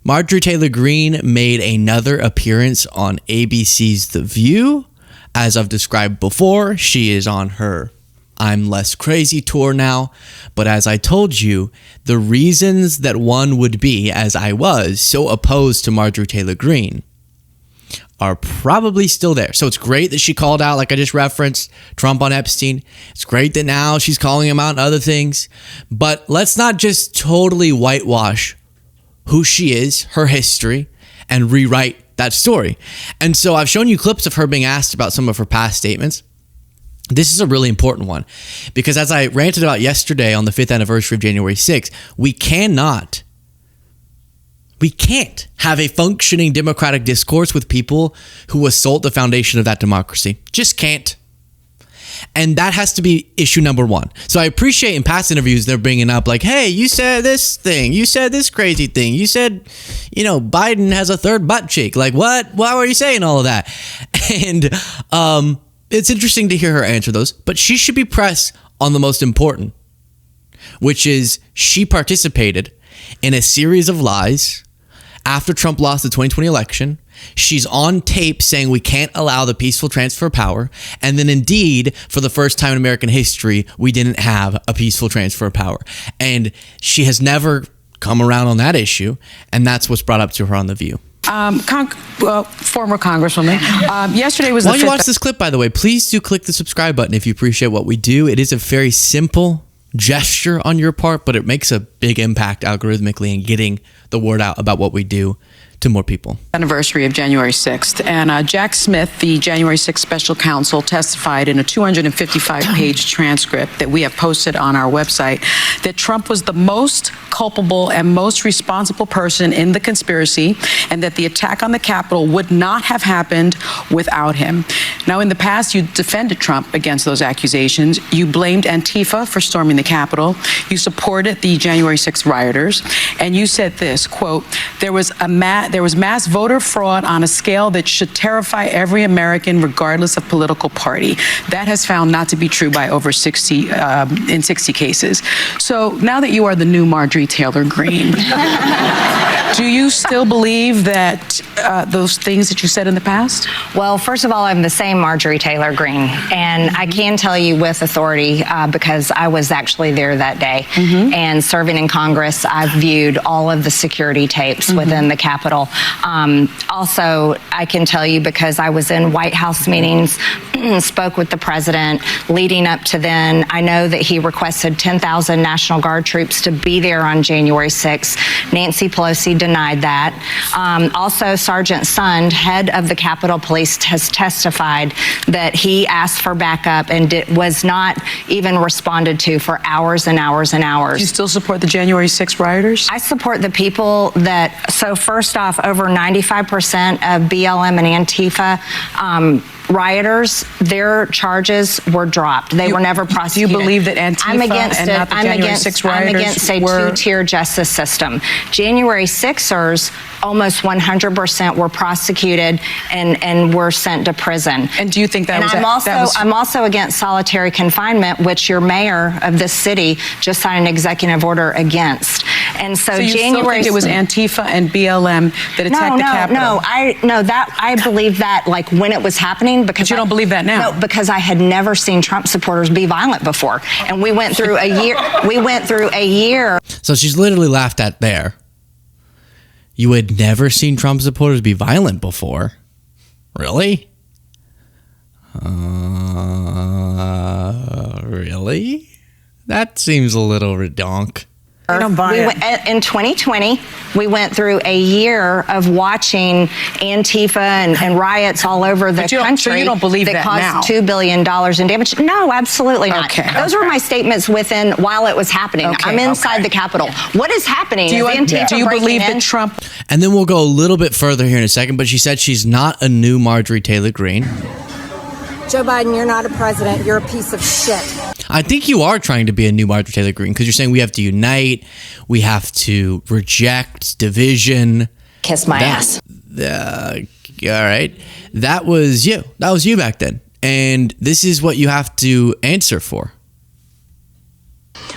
Marjorie Taylor Greene made another appearance on ABC's The View. As I've described before, she is on her I'm Less Crazy tour now. But as I told you, the reasons that one would be, as I was, so opposed to Marjorie Taylor Greene are probably still there. So it's great that she called out, like I just referenced, Trump on Epstein. It's great that now she's calling him out on other things. But let's not just totally whitewash who she is, her history, and rewrite that story. And so I've shown you clips of her being asked about some of her past statements. This is a really important one because as I ranted about yesterday on the 5th anniversary of January 6th, we can't have a functioning democratic discourse with people who assault the foundation of that democracy. Just can't. And that has to be issue number one. So I appreciate in past interviews they're bringing up like, hey, you said this thing. You said this crazy thing. You said, Biden has a third butt cheek. Like, what? Why were you saying all of that? And it's interesting to hear her answer those. But she should be pressed on the most important, which is she participated in a series of lies after Trump lost the 2020 election. She's on tape saying we can't allow the peaceful transfer of power. And then indeed, for the first time in American history, we didn't have a peaceful transfer of power. And she has never come around on that issue. And that's what's brought up to her on The View. Former Congresswoman. Yesterday was While you watch this clip, by the way, please do click the subscribe button if you appreciate what we do. It is a very simple gesture on your part, but it makes a big impact algorithmically in getting the word out about what we do to more people. Anniversary of January 6th. And Jack Smith, the January 6th special counsel, testified in a 255-page transcript that we have posted on our website that Trump was the most culpable and most responsible person in the conspiracy and that the attack on the Capitol would not have happened without him. Now, in the past, you defended Trump against those accusations. You blamed Antifa for storming the Capitol. You supported the January 6th rioters. And you said this, quote, there was mass voter fraud on a scale that should terrify every American regardless of political party. That has found not to be true by over 60 cases. So now that you are the new Marjorie Taylor Greene, do you still believe that those things that you said in the past? Well, first of all, I'm the same Marjorie Taylor Greene, and I can tell you with authority because I was actually there that day. And serving in Congress, I've viewed all of the security tapes within the Capitol. Also, I can tell you because I was in White House meetings, spoke with the president leading up to then. I know that he requested 10,000 National Guard troops to be there on January 6th. Nancy Pelosi denied that. Also, Sergeant Sund, head of the Capitol Police, has testified that he asked for backup and was not even responded to for hours and hours and hours. Do you still support the January 6th rioters? I support the people that, so first off, over 95% of BLM and Antifa rioters, their charges were dropped. They were never prosecuted. Do you believe that Antifa and not the January 6th rioters I'm against a two-tier justice system. January 6ers, almost 100% were prosecuted and were sent to prison. And do you think that I'm also against solitary confinement, which your mayor of this city just signed an executive order against. And so you January still think it was Antifa and BLM that attacked the Capitol? I believe that like when it was happening. Because you don't believe that now? No, because I had never seen Trump supporters be violent before, and we went through a year. So she's literally laughed at there. You had never seen Trump supporters be violent before, really? Really? That seems a little redonk. In 2020, we went through a year of watching Antifa and riots all over the country. So you don't believe that caused $2 billion in damage? No, absolutely not. Those were my statements while it was happening. I'm inside the Capitol. What is happening? Do you believe that Trump? And then we'll go a little bit further here in a second, but she said she's not a new Marjorie Taylor Greene. Joe Biden, you're not a president. You're a piece of shit. I think you are trying to be a new Marjorie Taylor Greene because you're saying we have to unite, we have to reject division. Kiss my ass. All right. That was you. That was you back then. And this is what you have to answer for.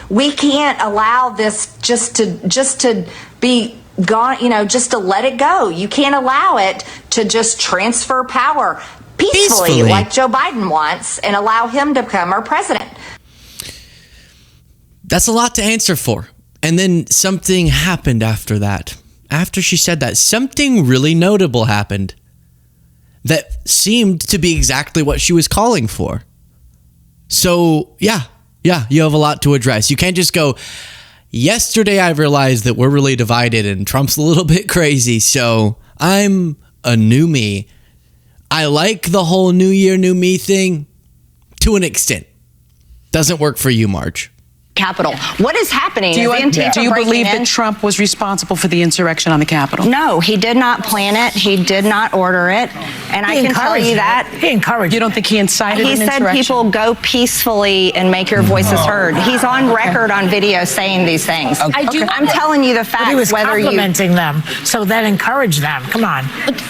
We can't allow this just to be gone, just to let it go. You can't allow it to just transfer power peacefully like Joe Biden wants and allow him to become our president. That's a lot to answer for. And then something happened after that. After she said that, something really notable happened that seemed to be exactly what she was calling for. So, yeah, you have a lot to address. You can't just go, yesterday I realized that we're really divided and Trump's a little bit crazy, so I'm a new me. I like the whole new year, new me thing to an extent. Doesn't work for you, Marge. Capitol. What is happening? Do you believe in? that Trump was responsible for the insurrection on the Capitol? No, he did not plan it. He did not order it. And I can tell you that. He encouraged. You don't think he incited an insurrection? He said people go peacefully and make your voices heard. He's on record on video saying these things. I'm telling you the facts. But he was whether complimenting them, so that encouraged them. Come on.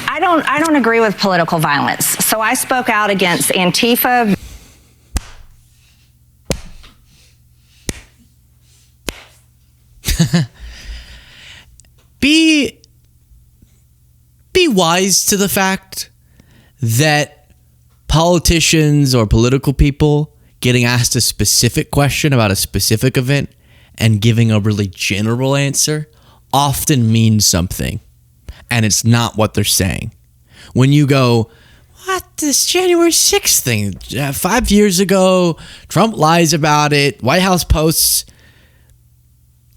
I don't agree with political violence. So I spoke out against Antifa. Be wise to the fact that politicians or political people getting asked a specific question about a specific event and giving a really general answer often means something, and it's not what they're saying. When you go, what, this January 6th thing, 5 years ago, Trump lies about it, White House posts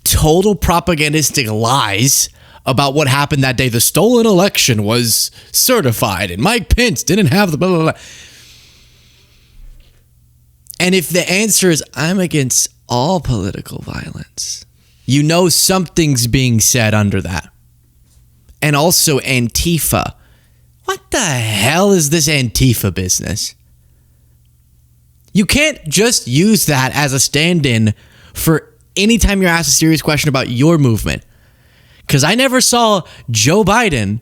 total propagandistic lies about what happened that day. The stolen election was certified and Mike Pence didn't have the blah, blah, blah. And if the answer is, I'm against all political violence, you know something's being said under that. And also Antifa. What the hell is this Antifa business? You can't just use that as a stand-in for anytime you're asked a serious question about your movement. Because I never saw Joe Biden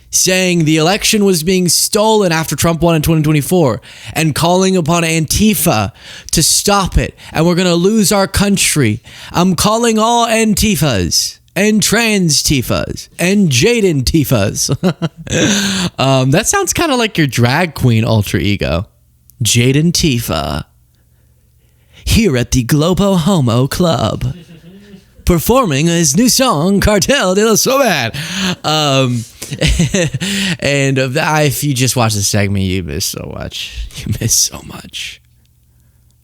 saying the election was being stolen after Trump won in 2024 and calling upon Antifa to stop it and we're going to lose our country. I'm calling all Antifas and trans Tifas and Jaden Tifas. That sounds kind of like your drag queen alter ego. Jaden Tifa. Here at the Globo Homo Club, performing his new song, Cartel de la Soledad. And if you just watch the segment, you miss so much. You miss so much.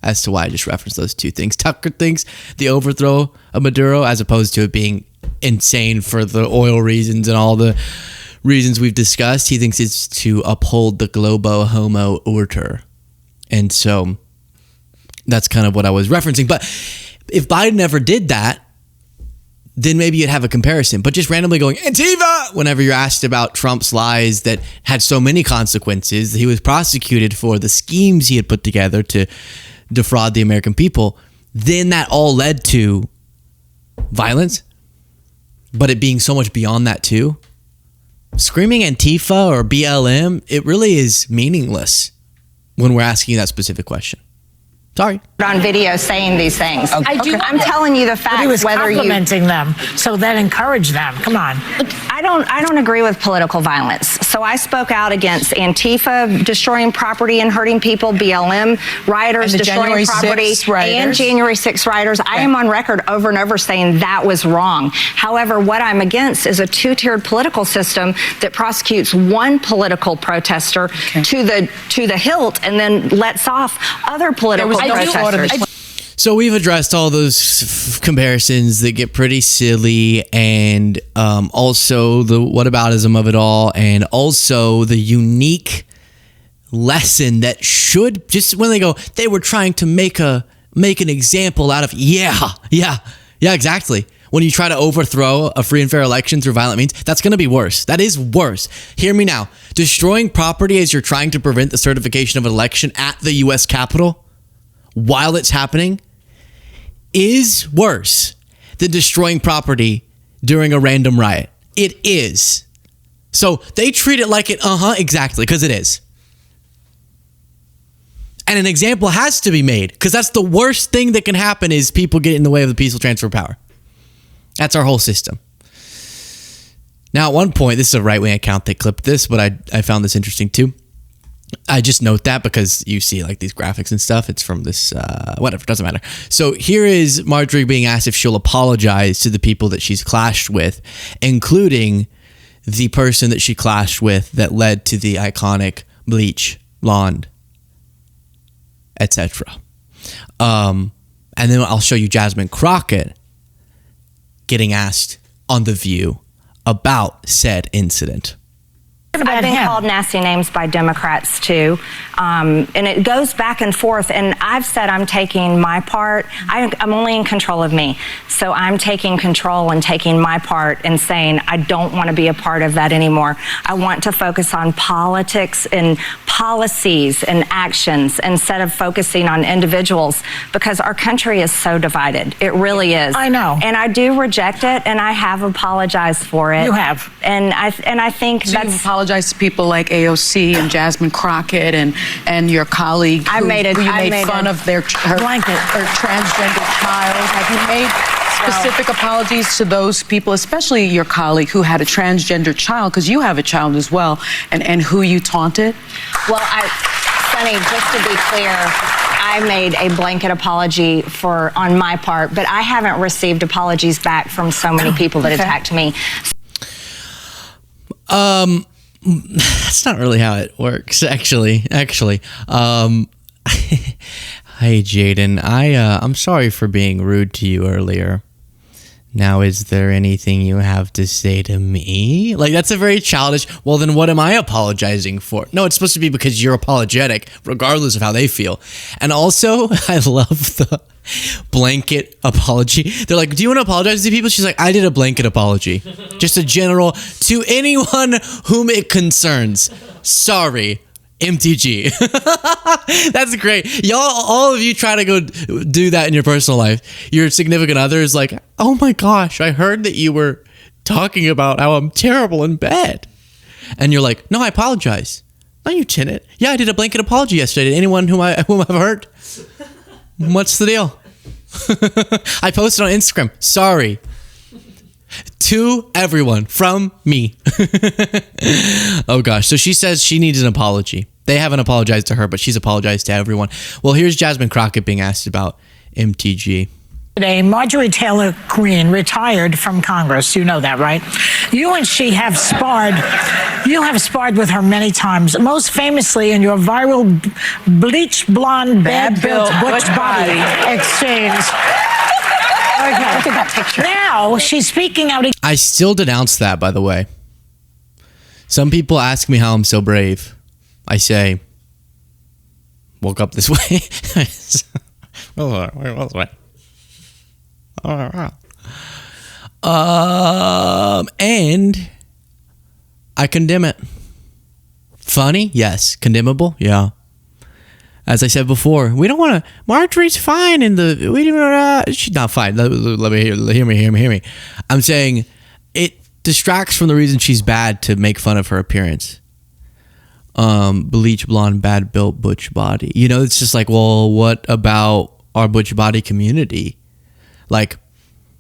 As to why I just referenced those two things. Tucker thinks the overthrow of Maduro, as opposed to it being insane for the oil reasons and all the reasons we've discussed, he thinks it's to uphold the Globo Homo order. And so that's kind of what I was referencing. But if Biden ever did that, then maybe you'd have a comparison. But just randomly going, Antifa, whenever you're asked about Trump's lies that had so many consequences, he was prosecuted for the schemes he had put together to defraud the American people, then that all led to violence. But it being so much beyond that too. Screaming Antifa or BLM, it really is meaningless when we're asking that specific question. Sorry. On video saying these things. I'm telling you the facts. But he was whether complimenting them, so that encouraged them. Come on. I don't agree with political violence. So I spoke out against Antifa destroying property and hurting people, BLM rioters destroying property, and January 6th rioters. I am on record over and over saying that was wrong. However, what I'm against is a two-tiered political system that prosecutes one political protester to the hilt and then lets off other political protesters. So we've addressed all those comparisons that get pretty silly, and also the whataboutism of it all, and also the unique lesson that should, just when they go, they were trying to make an example out of, yeah, exactly. When you try to overthrow a free and fair election through violent means, that's going to be worse. That is worse. Hear me now. Destroying property as you're trying to prevent the certification of an election at the U.S. Capitol while it's happening is worse than destroying property during a random riot. It is. So they treat it like it, exactly, because it is. And an example has to be made, because that's the worst thing that can happen is people get in the way of the peaceful transfer of power. That's our whole system. Now, at one point, this is a right-wing account that clipped this, but I found this interesting too. I just note that because you see like these graphics and stuff. It's from this, whatever, doesn't matter. So here is Marjorie being asked if she'll apologize to the people that she's clashed with, including the person that she clashed with that led to the iconic bleach blonde, etc. And then I'll show you Jasmine Crockett getting asked on The View about said incident. I've been called nasty names by Democrats too, and it goes back and forth, and I've said I'm taking my part. I'm only in control of me, so I'm taking control and taking my part and saying I don't want to be a part of that anymore. I want to focus on politics and policies and actions instead of focusing on individuals, because our country is so divided. It really is. I know. And I do reject it, and I have apologized for it. You have. And I think So that's... you've apologized to people like AOC and Jasmine Crockett and your colleague who you made fun of her transgender child. Have you made specific apologies to those people, especially your colleague who had a transgender child, because you have a child as well, and who you taunted? Well, Sunny, just to be clear, I made a blanket apology on my part, but I haven't received apologies back from so many people that attacked me. That's not really how it works, actually. Hey, Jaden, I'm sorry for being rude to you earlier. Now, is there anything you have to say to me? Like, that's a very childish, well, then what am I apologizing for? No, it's supposed to be because you're apologetic, regardless of how they feel. And also, I love the blanket apology. They're like, do you want to apologize to people? She's like, I did a blanket apology. Just a general, to anyone whom it concerns. Sorry. MTG. That's great. Y'all, all of you try to go do that in your personal life. Your significant other is like, oh my gosh, I heard that you were talking about how I'm terrible in bed. And you're like, no, I apologize. No, you didn't. Yeah, I did a blanket apology yesterday to anyone whom I've hurt. What's the deal? I posted on Instagram. Sorry. To everyone from me. Oh gosh. So she says she needs an apology. They haven't apologized to her, but she's apologized to everyone. Well, here's Jasmine Crockett being asked about MTG. Today, Marjorie Taylor Greene retired from Congress. You know that, right? You and she have sparred. You have sparred with her many times, most famously in your viral bleach blonde, bad-built butch body exchange. Okay. Look at that picture. Now she's speaking out. I still denounce that, by the way. Some people ask me how I'm so brave. I say, woke up this way. And I condemn it. Funny? Yes. Condemnable? Yeah. As I said before, we don't want to. Marjorie's fine she's not fine. Let me hear me. I'm saying it distracts from the reason she's bad to make fun of her appearance. Bleach blonde, bad built butch body. You know, it's just like, well, what about our butch body community? Like,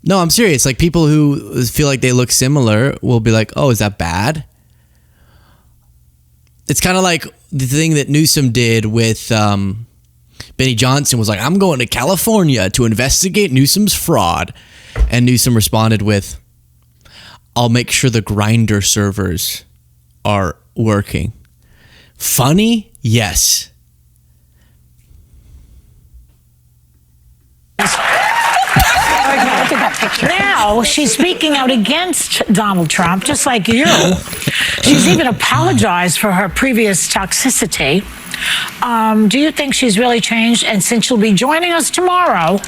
no, I'm serious. Like, people who feel like they look similar will be like, oh, is that bad? It's kind of like the thing that Newsom did with Benny Johnson was like, I'm going to California to investigate Newsom's fraud. And Newsom responded with, I'll make sure the Grindr servers are working. Funny? Yes. Now she's speaking out against Donald Trump, just like you. She's even apologized for her previous toxicity. Do you think she's really changed? And since she'll be joining us tomorrow,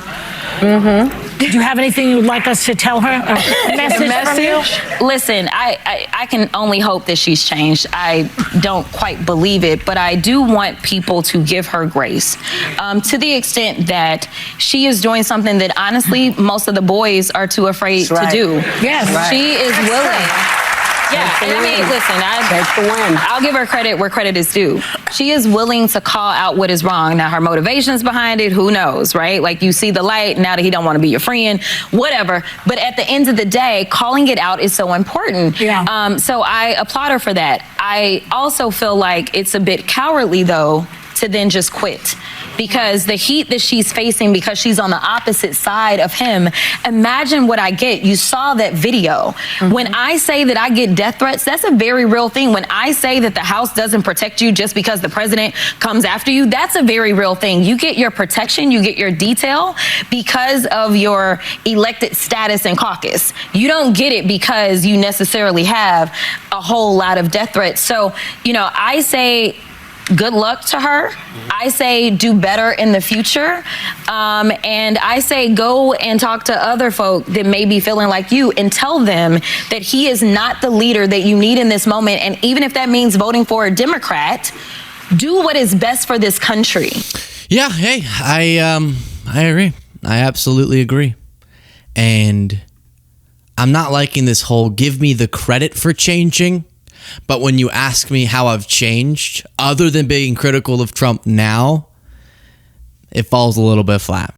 do you have anything you'd like us to tell her? A message from you? Listen, I can only hope that she's changed. I don't quite believe it, but I do want people to give her grace to the extent that she is doing something that honestly most of the boys are too afraid to do. Yes. She is willing. Yeah, Take the win. I'll give her credit where credit is due. She is willing to call out what is wrong. Now, her motivations behind it, who knows, right? Like, you see the light, now that he don't want to be your friend, whatever. But at the end of the day, calling it out is so important. Yeah. So I applaud her for that. I also feel like it's a bit cowardly, though, to then just quit. Because the heat that she's facing, because she's on the opposite side of him, imagine what I get. You saw that video. When I say that I get death threats, that's a very real thing. When I say that the House doesn't protect you just because the president comes after you, that's a very real thing. You get your protection, you get your detail because of your elected status in caucus. You don't get it because you necessarily have a whole lot of death threats. So, I say, good luck to her. I say do better in the future. And I say go and talk to other folk that may be feeling like you and tell them that he is not the leader that you need in this moment. And even if that means voting for a Democrat, do what is best for this country. Yeah, hey, I agree. I absolutely agree. And I'm not liking this whole give me the credit for changing. But when you ask me how I've changed, other than being critical of Trump now, it falls a little bit flat,